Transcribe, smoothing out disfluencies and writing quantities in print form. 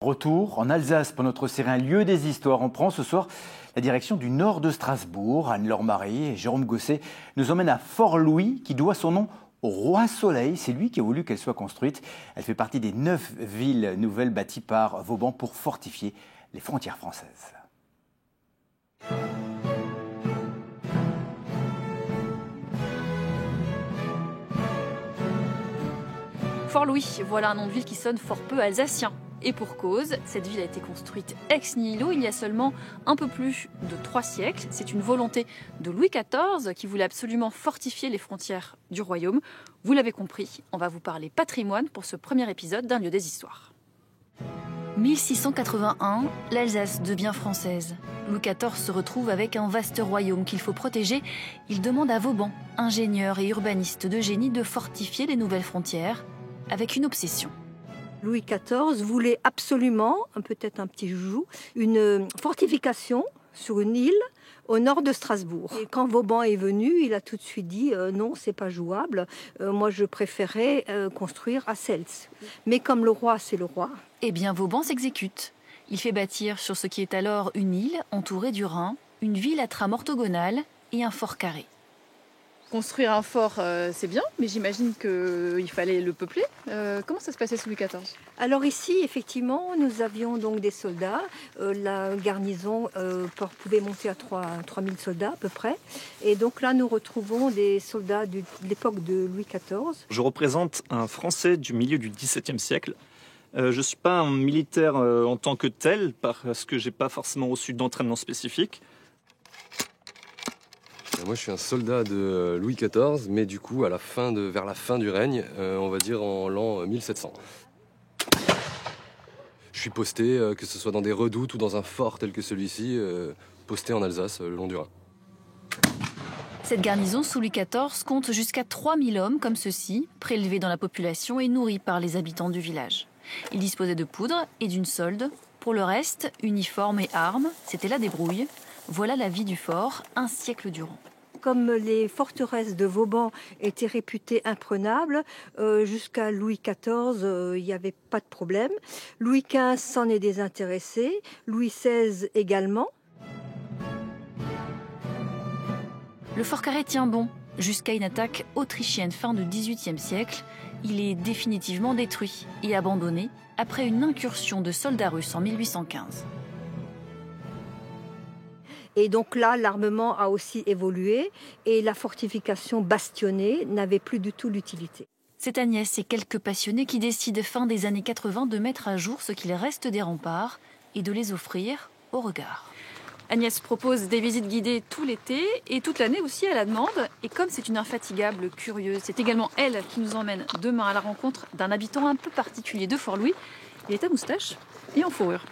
Retour en Alsace pour notre série Un lieu des histoires. On prend ce soir la direction du nord de Strasbourg. Anne-Laure Marie et Jérôme Gosset nous emmènent à Fort-Louis qui doit son nom au roi Soleil. C'est lui qui a voulu qu'elle soit construite. Elle fait partie des 9 villes nouvelles bâties par Vauban pour fortifier les frontières françaises. Fort-Louis, voilà un nom de ville qui sonne fort peu alsacien. Et pour cause, cette ville a été construite ex nihilo il y a seulement un peu plus de 3 siècles. C'est une volonté de Louis XIV qui voulait absolument fortifier les frontières du royaume. Vous l'avez compris, on va vous parler patrimoine pour ce premier épisode d'Un lieu des histoires. 1681, l'Alsace devient française. Louis XIV se retrouve avec un vaste royaume qu'il faut protéger. Il demande à Vauban, ingénieur et urbaniste de génie, de fortifier les nouvelles frontières avec une obsession. Louis XIV voulait absolument, peut-être un petit joujou, une fortification sur une île au nord de Strasbourg. Et quand Vauban est venu, il a tout de suite dit non, c'est pas jouable. Moi, je préférais construire à Cels. Mais comme le roi, c'est le roi. Eh bien, Vauban s'exécute. Il fait bâtir sur ce qui est alors une île entourée du Rhin, une ville à trame orthogonale et un fort carré. Construire un fort, c'est bien, mais j'imagine qu'il fallait le peupler. Comment ça se passait sous Louis XIV ? Alors ici, effectivement, nous avions donc des soldats. La garnison pouvait monter à 3000 soldats à peu près. Et donc là, nous retrouvons des soldats de l'époque de Louis XIV. Je représente un Français du milieu du XVIIe siècle. Je ne suis pas un militaire en tant que tel, parce que je n'ai pas forcément reçu d'entraînement spécifique. Moi, je suis un soldat de Louis XIV, mais du coup, vers la fin du règne, on va dire en l'an 1700. Je suis posté, que ce soit dans des redoutes ou dans un fort tel que celui-ci, posté en Alsace, le long du Rhin. Cette garnison sous Louis XIV compte jusqu'à 3000 hommes comme ceux-ci, prélevés dans la population et nourris par les habitants du village. Ils disposaient de poudre et d'une solde. Pour le reste, uniformes et armes, c'était la débrouille. Voilà la vie du fort, un siècle durant. Comme les forteresses de Vauban étaient réputées imprenables, jusqu'à Louis XIV, il n'y avait pas de problème. Louis XV s'en est désintéressé, Louis XVI également. Le fort carré tient bon, jusqu'à une attaque autrichienne fin du XVIIIe siècle. Il est définitivement détruit et abandonné après une incursion de soldats russes en 1815. Et donc là, l'armement a aussi évolué et la fortification bastonnée n'avait plus du tout l'utilité. C'est Agnès et quelques passionnés qui décident fin des années 80 de mettre à jour ce qu'il reste des remparts et de les offrir au regard. Agnès propose des visites guidées tout l'été et toute l'année aussi à la demande. Et comme c'est une infatigable curieuse, c'est également elle qui nous emmène demain à la rencontre d'un habitant un peu particulier de Fort-Louis. Il est à moustache et en fourrure.